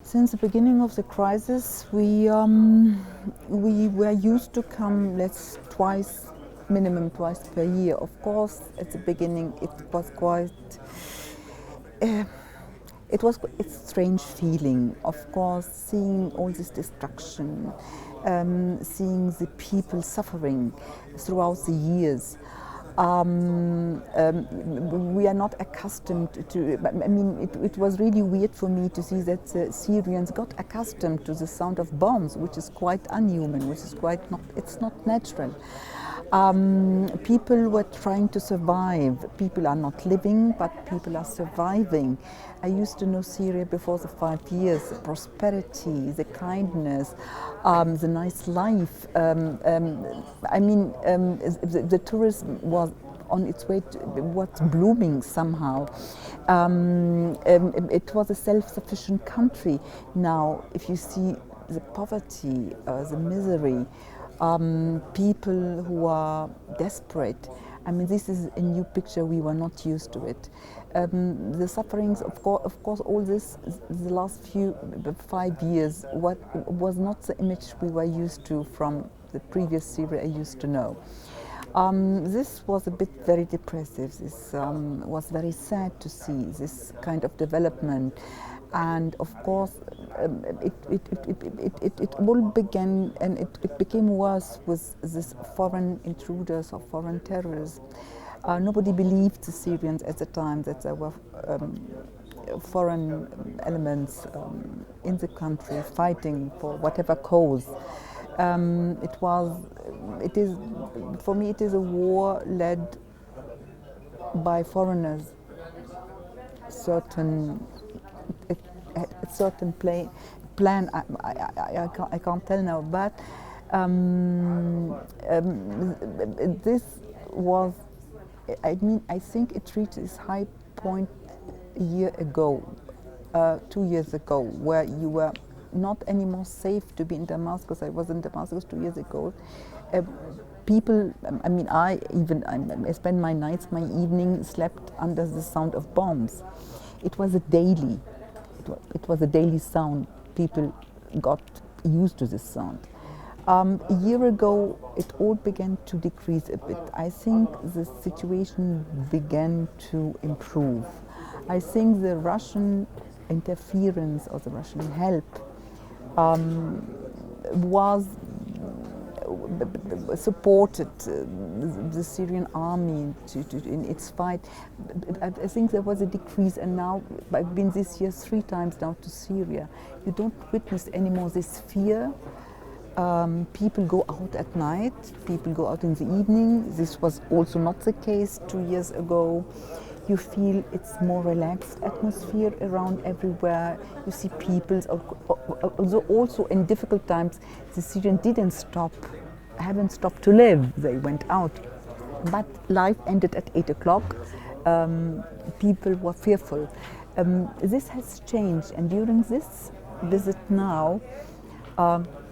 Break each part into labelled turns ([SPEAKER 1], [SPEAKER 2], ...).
[SPEAKER 1] Since the beginning of the crisis, we were used to come minimum twice per year. Of course, at the beginning, it was quite. It was a strange feeling, of course, seeing all this destruction, seeing the people suffering throughout the years. We are not accustomed to, I mean, it was really weird for me to see that the Syrians got accustomed to the sound of bombs, which is quite unhuman, which is it's not natural. People were trying to survive. People are not living, but people are surviving. I used to know Syria before the 5 years, the prosperity, the kindness, the nice life. The tourism was on its way to what's blooming somehow. It was a self-sufficient country. Now, if you see the poverty, the misery, people who are desperate. I mean, this is a new picture. We were not used to it. The sufferings, of course, all this, the last 5 years, was not the image we were used to from the previous Syria I used to know. This was a bit very depressive. This was very sad to see this kind of development. And of course, it all began, and it became worse with these foreign intruders or foreign terrorists. Nobody believed the Syrians at the time that there were foreign elements in the country fighting for whatever cause. For me, it is a war led by foreigners. A certain plan. I can't tell now, but this was. I mean, I think it reached its high point a year ago, 2 years ago, where you were not anymore safe to be in Damascus. I was in Damascus 2 years ago. People, I mean, I spent my nights, my evenings, slept under the sound of bombs. It was a daily sound. People got used to this sound. A year ago, it all began to decrease a bit. I think the situation began to improve. I think the Russian interference or the Russian help supported the Syrian army in its fight. I think there was a decrease, and now I've been this year 3 times now to Syria. You don't witness anymore this fear. People go out at night, people go out in the evening. This was also not the case 2 years ago. You feel it's more relaxed atmosphere around everywhere. You see people, although also in difficult times, the Syrians haven't stopped to live. They went out. But life ended at 8 o'clock. People were fearful. This has changed, and during this visit now,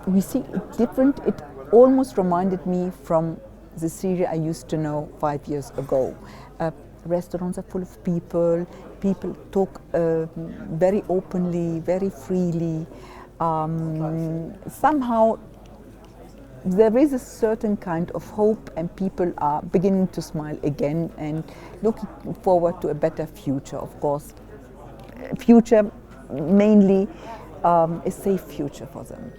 [SPEAKER 1] we see it different. It almost reminded me from the Syria I used to know 5 years ago. Restaurants are full of people. People talk very openly, very freely. Somehow there is a certain kind of hope, and people are beginning to smile again and looking forward to a better future, of course. Future, mainly a safe future for them.